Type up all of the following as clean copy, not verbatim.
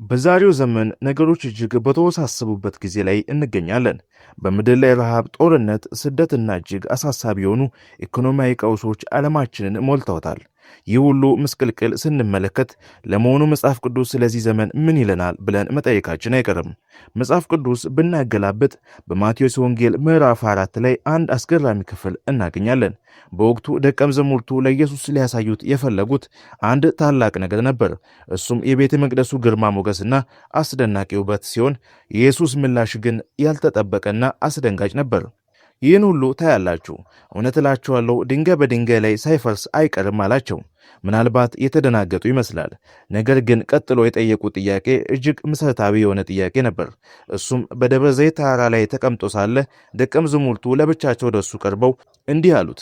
በዛሬው ዘመን ነገሮች እጅግ በተወሳሰቡበት ጊዜ ላይ እንገኛለን። በምድር ላይ ረሃብ፣ ጦርነት፣ ስደትና እጅግ አሳሳቢ የሆኑ ኢኮኖሚያዊ ቀውሶች ዓለማችንን ሞልተውታል። ይህ ሁሉ ምስቅልቅል ስንመለከት ለመሆኑ መጽሐፍ ቅዱስ ስለዚህ ዘመን ምን ይለናል ብለን መጠየቃችን አይቀርም። መጽሐፍ ቅዱስ ብናገላብጥ በማቴዎስ ወንጌል ምዕራፍ 4 ላይ አንድ አስገራሚ ክፍል እናገኛለን። በወቅቱ ደቀ መዛሙርቱ ለኢየሱስ ሊያሳዩት የፈለጉት አንድ ታላቅ ነገር ነበር። እሱም የቤተ መቅደሱ ግርማ ሞገስና አስደናቂ ውበት ሲሆን የኢየሱስ ምላሽ ግን ያልተጠበቀና አስደንጋጭ ነበር። ይህን ሁሉ ታያላችሁ፣ እውነት እላችኋለሁ ድንጋይ በድንጋይ ላይ ሳይፈርስ አይቀርም አላቸው። ምናልባት የተደናገጡ ይመስላል። ነገር ግን ቀጥሎ የጠየቁት ጥያቄ እጅግ መሠረታዊ የሆነ ጥያቄ ነበር። እሱም በደብረ ዘይት ተራራ ላይ ተቀምጦ ሳለ ደቀ መዛሙርቱ ለብቻቸው ወደ እሱ ቀርበው እንዲህ አሉት፣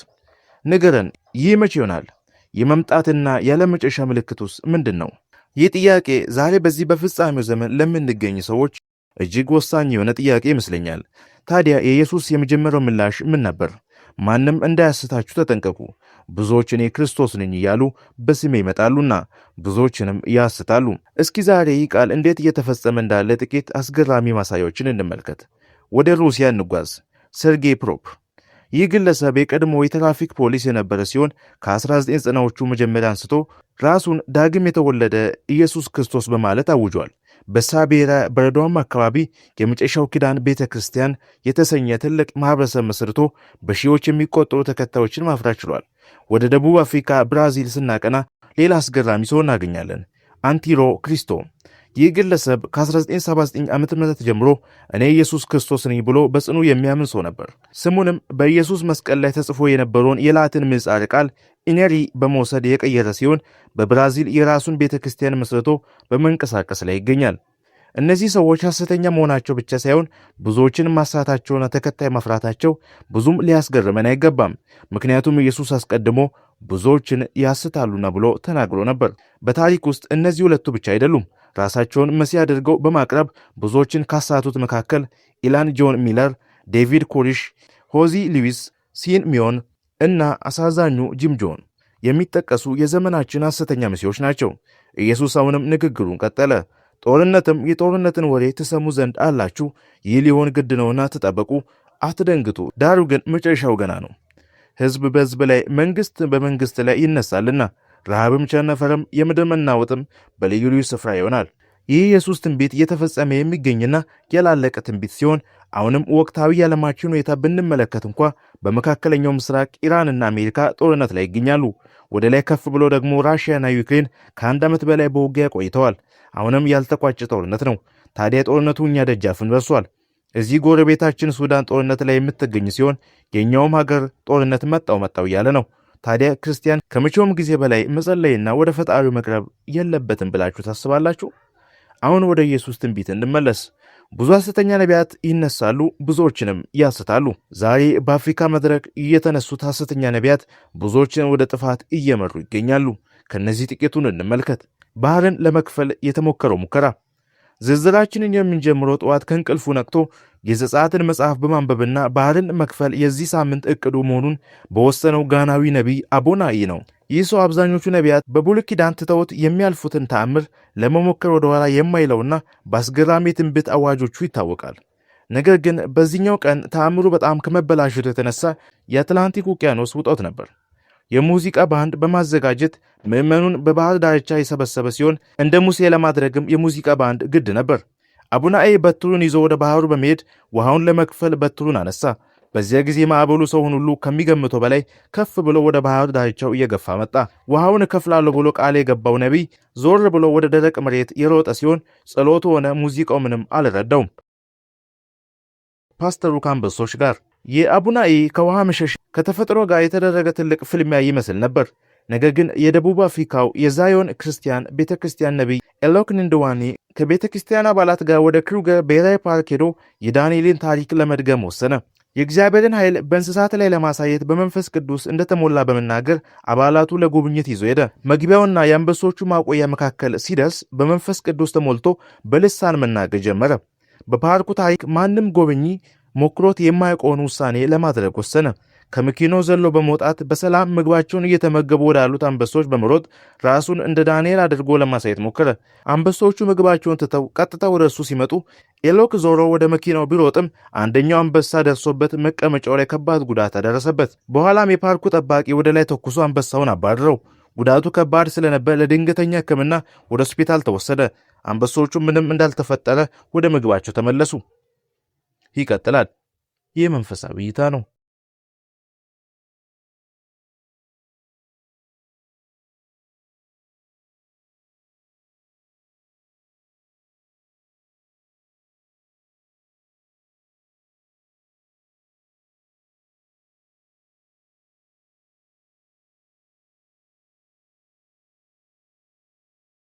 ንገረን፣ ይህ መቼ ይሆናል? የመምጣትና ያለመጨረሻ ምልክቱስ ምንድን ነው? ይህ ጥያቄ ዛሬ በዚህ በፍጻሜው ዘመን ለምንገኝ ሰዎች እጅግ ወሳኝ የሆነ ጥያቄ ይመስለኛል። ታዲያ የኢየሱስ የመጀመሪያው ምላሽ ምን ነበር? ማንም እንዳያስታችሁ ተጠንቀቁ፣ ብዙዎች እኔ ክርስቶስ ነኝ እያሉ በስሜ ይመጣሉና ብዙዎችንም ያስታሉ። እስኪ ዛሬ ይህ ቃል እንዴት እየተፈጸመ እንዳለ ጥቂት አስገራሚ ማሳያዎችን እንመልከት። ወደ ሩሲያ እንጓዝ። ሰርጌይ ፕሮፕ ይህ ግለሰብ የቀድሞ የትራፊክ ፖሊስ የነበረ ሲሆን ከ1990ዎቹ መጀመሪያ አንስቶ ራሱን ዳግም የተወለደ ኢየሱስ ክርስቶስ በማለት አውጇል። በሳቤራ በረዷማ አካባቢ የመጨረሻው ኪዳን ቤተ ክርስቲያን የተሰኘ ትልቅ ማህበረሰብ መስርቶ በሺዎች የሚቆጠሩ ተከታዮችን ማፍራት ችሏል። ወደ ደቡብ አፍሪካ ብራዚል ስናቀና ሌላ አስገራሚ ሰው እናገኛለን፣ አንቲሮ ክሪስቶ። ይህ ግለሰብ ከ1979 ዓ.ም ጀምሮ እኔ ኢየሱስ ክርስቶስ ነኝ ብሎ በጽኑ የሚያምን ሰው ነበር። ስሙንም በኢየሱስ መስቀል ላይ ተጽፎ የነበረውን የላቲን ምህጻረ ቃል ኢነሪ በመውሰድ የቀየረ ሲሆን በብራዚል የራሱን ቤተ ክርስቲያን መስርቶ በመንቀሳቀስ ላይ ይገኛል። እነዚህ ሰዎች ሐሰተኛ መሆናቸው ብቻ ሳይሆን ብዙዎችን ማሳታቸውና ተከታይ ማፍራታቸው ብዙም ሊያስገርመን አይገባም። ምክንያቱም ኢየሱስ አስቀድሞ ብዙዎችን ያስታሉና ብሎ ተናግሮ ነበር። በታሪክ ውስጥ እነዚህ ሁለቱ ብቻ አይደሉም። ራሳቸውን መሲህ አድርገው በማቅረብ ብዙዎችን ካሳቱት መካከል ኢላን ጆን ሚለር፣ ዴቪድ ኮሪሽ፣ ሆዚ ሉዊስ፣ ሲን ሚዮን እና አሳዛኙ ጂም ጆን የሚጠቀሱ የዘመናችን ሐሰተኛ መሲሖች ናቸው። ኢየሱስ አሁንም ንግግሩን ቀጠለ። ጦርነትም የጦርነትን ወሬ ትሰሙ ዘንድ አላችሁ፣ ይህ ሊሆን ግድ ነውና ተጠበቁ፣ አትደንግጡ። ዳሩ ግን መጨረሻው ገና ነው። ሕዝብ በሕዝብ ላይ፣ መንግሥት በመንግሥት ላይ ይነሳልና ረሃብም ቸነፈርም የምድር መናወጥም በልዩ ልዩ ስፍራ ይሆናል። ይህ ኢየሱስ ትንቢት እየተፈጸመ የሚገኝና ያላለቀ ትንቢት ሲሆን አሁንም ወቅታዊ የዓለማችን ሁኔታ ብንመለከት እንኳ በመካከለኛው ምስራቅ ኢራንና አሜሪካ ጦርነት ላይ ይገኛሉ። ወደ ላይ ከፍ ብሎ ደግሞ ራሽያና ዩክሬን ከ1 ዓመት በላይ በውጊያ ቆይተዋል። አሁንም ያልተቋጨ ጦርነት ነው። ታዲያ ጦርነቱ እኛ ደጃፍን ደርሷል። እዚህ ጎረቤታችን ሱዳን ጦርነት ላይ የምትገኝ ሲሆን የኛውም ሀገር ጦርነት መጣው እያለ ነው። ታዲያ ክርስቲያን ከመቼውም ጊዜ በላይ መጸለይና ወደ ፈጣሪው መቅረብ የለበትም ብላችሁ ታስባላችሁ? አሁን ወደ ኢየሱስ ትንቢት እንመለስ። ብዙ ሐሰተኛ ነቢያት ይነሳሉ፣ ብዙዎችንም ያስታሉ። ዛሬ በአፍሪካ መድረክ የተነሱት ሐሰተኛ ነቢያት ብዙዎችን ወደ ጥፋት እየመሩ ይገኛሉ። ከነዚህ ጥቂቱን እንመልከት። ባህርን ለመክፈል የተሞከረው ሙከራ። ዝርዝራችንን የምንጀምረው ጠዋት ከእንቅልፉ ነቅቶ የዘጸአትን መጽሐፍ በማንበብና ባህርን መክፈል የዚህ ሳምንት እቅዱ መሆኑን በወሰነው ጋናዊ ነቢይ አቦናኢ ነው። ይህ ሰው አብዛኞቹ ነቢያት በብሉይ ኪዳን ትተውት የሚያልፉትን ተአምር ለመሞከር ወደ ኋላ የማይለውና በአስገራሚ ትንቢት አዋጆቹ ይታወቃል። ነገር ግን በዚህኛው ቀን ተአምሩ በጣም ከመበላሸቱ የተነሳ የአትላንቲክ ውቅያኖስ ውጦት ነበር። የሙዚቃ ባንድ በማዘጋጀት ምዕመኑን በባህር ዳርቻ የሰበሰበ ሲሆን እንደ ሙሴ ለማድረግም የሙዚቃ ባንድ ግድ ነበር። አቡናኤ በትሩን ይዞ ወደ ባህሩ በመሄድ ውሃውን ለመክፈል በትሩን አነሳ። በዚያ ጊዜ ማዕበሉ ሰውን ሁሉ ከሚገምተው በላይ ከፍ ብሎ ወደ ባህር ዳርቻው እየገፋ መጣ። ውሃውን እከፍላለሁ ብሎ ቃል የገባው ነቢይ ዞር ብሎ ወደ ደረቅ መሬት የሮጠ ሲሆን ጸሎቱ ሆነ ሙዚቃው ምንም አልረዳውም። ፓስተሩ ከአንበሶች ጋር የአቡናኢ ከውሃ መሸሽ ከተፈጥሮ ጋር የተደረገ ትልቅ ፍልሚያ ይመስል ነበር። ነገር ግን የደቡብ አፍሪካው የዛዮን ክርስቲያን ቤተ ክርስቲያን ነቢይ ኤሎክ ንንድዋኒ ከቤተ ክርስቲያን አባላት ጋር ወደ ክሩገር ብሔራዊ ፓርክ ሄዶ የዳንኤልን ታሪክ ለመድገም ወሰነ። የእግዚአብሔርን ኃይል በእንስሳት ላይ ለማሳየት በመንፈስ ቅዱስ እንደተሞላ በመናገር አባላቱ ለጉብኝት ይዞ ሄደ። መግቢያውና የአንበሶቹ ማቆያ መካከል ሲደርስ በመንፈስ ቅዱስ ተሞልቶ በልሳን መናገር ጀመረ። በፓርኩ ታሪክ ማንም ጎብኚ ሞክሮት የማያውቀውን ውሳኔ ለማድረግ ወሰነ። ከመኪናው ዘሎ በመውጣት በሰላም ምግባቸውን እየተመገቡ ወዳሉት አንበሶች በመሮጥ ራሱን እንደ ዳንኤል አድርጎ ለማሳየት ሞከረ። አንበሶቹ ምግባቸውን ትተው ቀጥታ ወደ እሱ ሲመጡ ኤሎክ ዞሮ ወደ መኪናው ቢሮጥም አንደኛው አንበሳ ደርሶበት መቀመጫው ላይ ከባድ ጉዳት አደረሰበት። በኋላም የፓርኩ ጠባቂ ወደ ላይ ተኩሶ አንበሳውን አባረረው። ጉዳቱ ከባድ ስለነበር ለድንገተኛ ሕክምና ወደ ሆስፒታል ተወሰደ። አንበሶቹ ምንም እንዳልተፈጠረ ወደ ምግባቸው ተመለሱ። ይቀጥላል። ይህ መንፈሳዊ እይታ ነው።